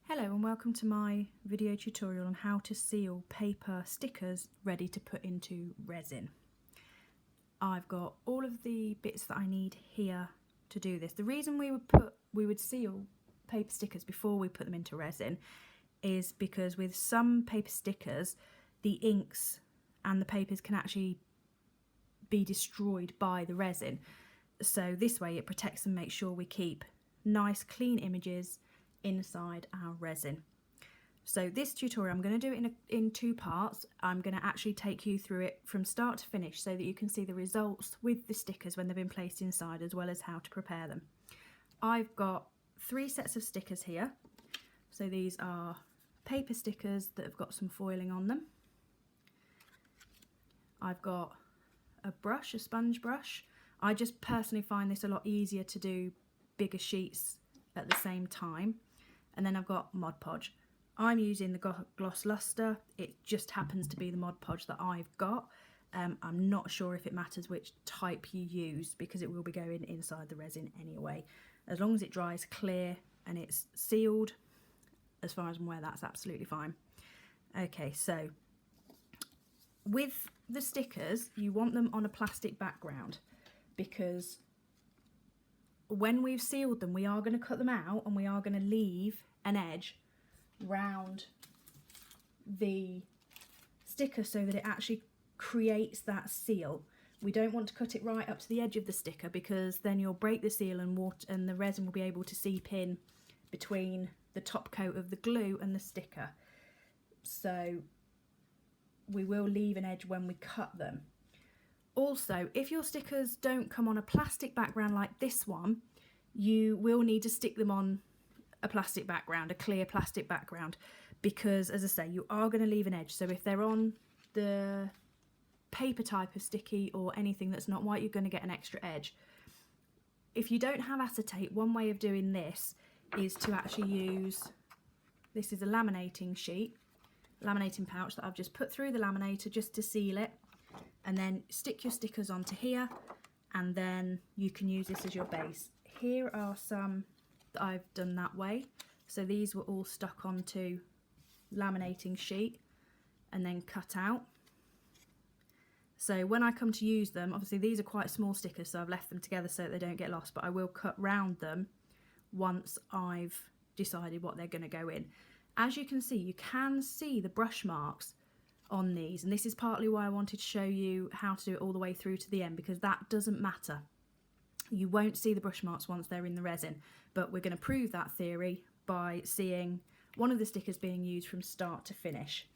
Hello and welcome to my video tutorial on how to seal paper stickers ready to put into resin. I've got all of the bits that I need here to do this. The reason we would seal paper stickers before we put them into resin is because with some paper stickers the inks and the papers can actually be destroyed by the resin. So this way it protects and makes sure we keep nice clean images inside our resin. So this tutorial I'm going to do it in two parts. I'm going to actually take you through it from start to finish so that you can see the results with the stickers when they've been placed inside, as well as how to prepare them. I've got 3 sets of stickers here. So these are paper stickers that have got some foiling on them. I've got a brush, a sponge brush. I just personally find this a lot easier to do bigger sheets at the same time. And then I've got Mod Podge. I'm using the Gloss Luster. It just happens to be the Mod Podge that I've got. I'm not sure if it matters which type you use because it will be going inside the resin anyway. As long as it dries clear and it's sealed, as far as I'm aware, that's absolutely fine. Okay, so with the stickers, you want them on a plastic background because when we've sealed them, we are going to cut them out and we are going to leave an edge round the sticker so that it actually creates that seal. We don't want to cut it right up to the edge of the sticker because then you'll break the seal and the resin will be able to seep in between the top coat of the glue and the sticker. So we will leave an edge when we cut them. Also, if your stickers don't come on a plastic background like this one, you will need to stick them on a plastic background, a clear plastic background, because as I say, you are going to leave an edge. So if they're on the paper type of sticky or anything that's not white, you're going to get an extra edge. If you don't have acetate, one way of doing this is to actually use, this is a laminating sheet, laminating pouch that I've just put through the laminator just to seal it. And then stick your stickers onto here, and then you can use this as your base. Here are some that I've done that way. So these were all stuck onto laminating sheet and then cut out. So when I come to use them, obviously these are quite small stickers, so I've left them together so that they don't get lost, but I will cut round them once I've decided what they're going to go in. As you can see, you can see the brush marks on these, and this is partly why I wanted to show you how to do it all the way through to the end, because that doesn't matter. You won't see the brush marks once they're in the resin, but we're going to prove that theory by seeing one of the stickers being used from start to finish.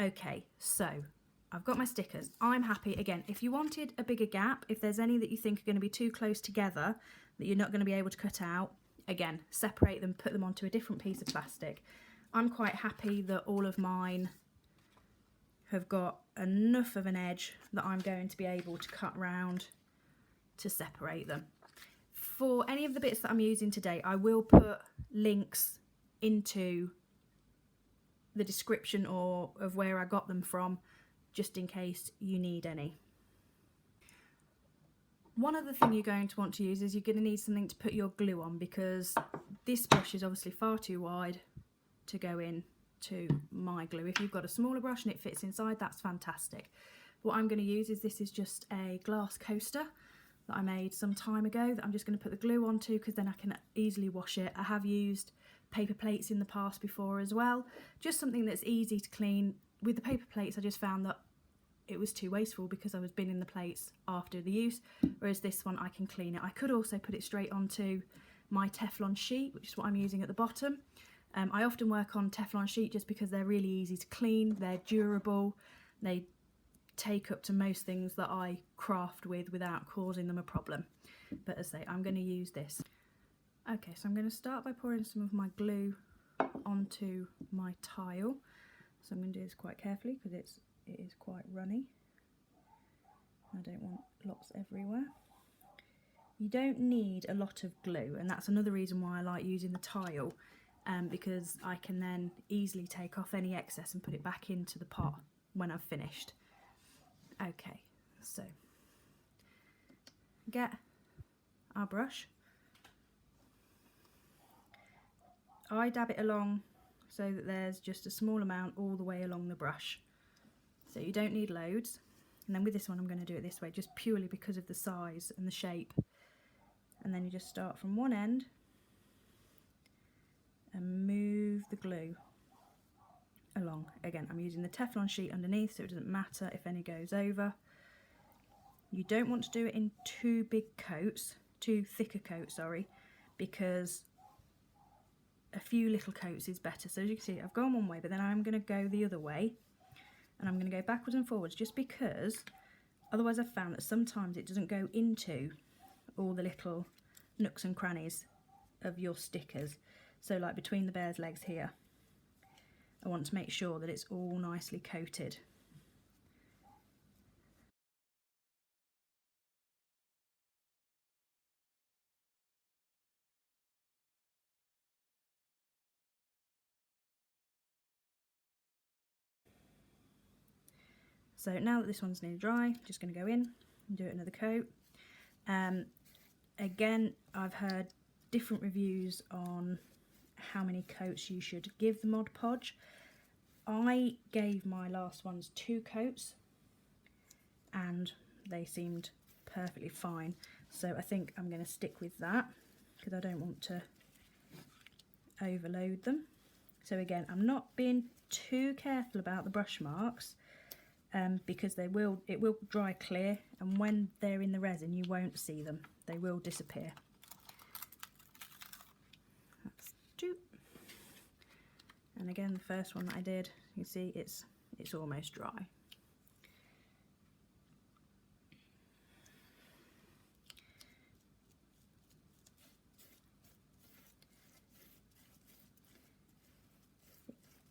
Okay, so I've got my stickers. I'm happy. Again, if you wanted a bigger gap, if there's any that you think are going to be too close together that you're not going to be able to cut out, again, separate them, put them onto a different piece of plastic. I'm quite happy that all of mine have got enough of an edge that I'm going to be able to cut round to separate them. For any of the bits that I'm using today, I will put links into the description or of where I got them from, just in case you need any. One other thing you're going to want to use is you're going to need something to put your glue on, because this brush is obviously far too wide to go in to my glue. If you've got a smaller brush and it fits inside, that's fantastic. What I'm going to use is, this is just a glass coaster that I made some time ago that I'm just going to put the glue onto, because then I can easily wash it. I have used paper plates in the past before as well, just something that's easy to clean. With the paper plates, I just found that it was too wasteful because I was binning the plates after the use, whereas this one I can clean it. I could also put it straight onto my Teflon sheet, which is what I'm using at the bottom. I often work on Teflon sheet just because they're really easy to clean, they're durable, they take up to most things that I craft with without causing them a problem. But as I say, I'm going to use this. Okay, so I'm going to start by pouring some of my glue onto my tile. So I'm going to do this quite carefully because it is quite runny. I don't want lots everywhere. You don't need a lot of glue, and that's another reason why I like using the tile. Because I can then easily take off any excess and put it back into the pot when I've finished. Okay, so get our brush. I dab it along so that there's just a small amount all the way along the brush. So you don't need loads. And then with this one I'm going to do it this way, just purely because of the size and the shape. And then you just start from one end and move the glue along. Again, I'm using the Teflon sheet underneath, so it doesn't matter if any goes over. You don't want to do it in too thicker coats, sorry, because a few little coats is better. So as you can see, I've gone one way, but then I'm going to go the other way, and I'm going to go backwards and forwards, just because otherwise I've found that sometimes it doesn't go into all the little nooks and crannies of your stickers. So like between the bear's legs here, I want to make sure that it's all nicely coated. So now that this one's nearly dry, I'm just going to go in and do another coat. Again, I've heard different reviews on how many coats you should give the Mod Podge. I gave my last ones 2 coats and they seemed perfectly fine. So I think I'm going to stick with that because I don't want to overload them. So again, I'm not being too careful about the brush marks. Because it will dry clear, and when they're in the resin you won't see them, they will disappear. That's 2. And again, the first one that I did, you see it's almost dry.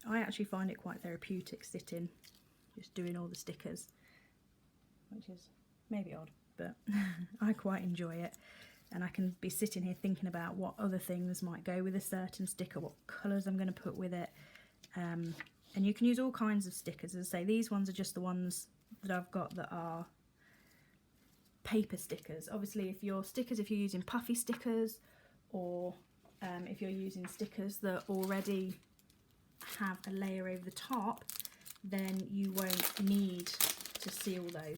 I actually find it quite therapeutic sitting just doing all the stickers, which is maybe odd, but I quite enjoy it. And I can be sitting here thinking about what other things might go with a certain sticker, what colours I'm going to put with it. And you can use all kinds of stickers. As I say, these ones are just the ones that I've got that are paper stickers. Obviously, if you're using puffy stickers, or if you're using stickers that already have a layer over the top, then you won't need to seal those.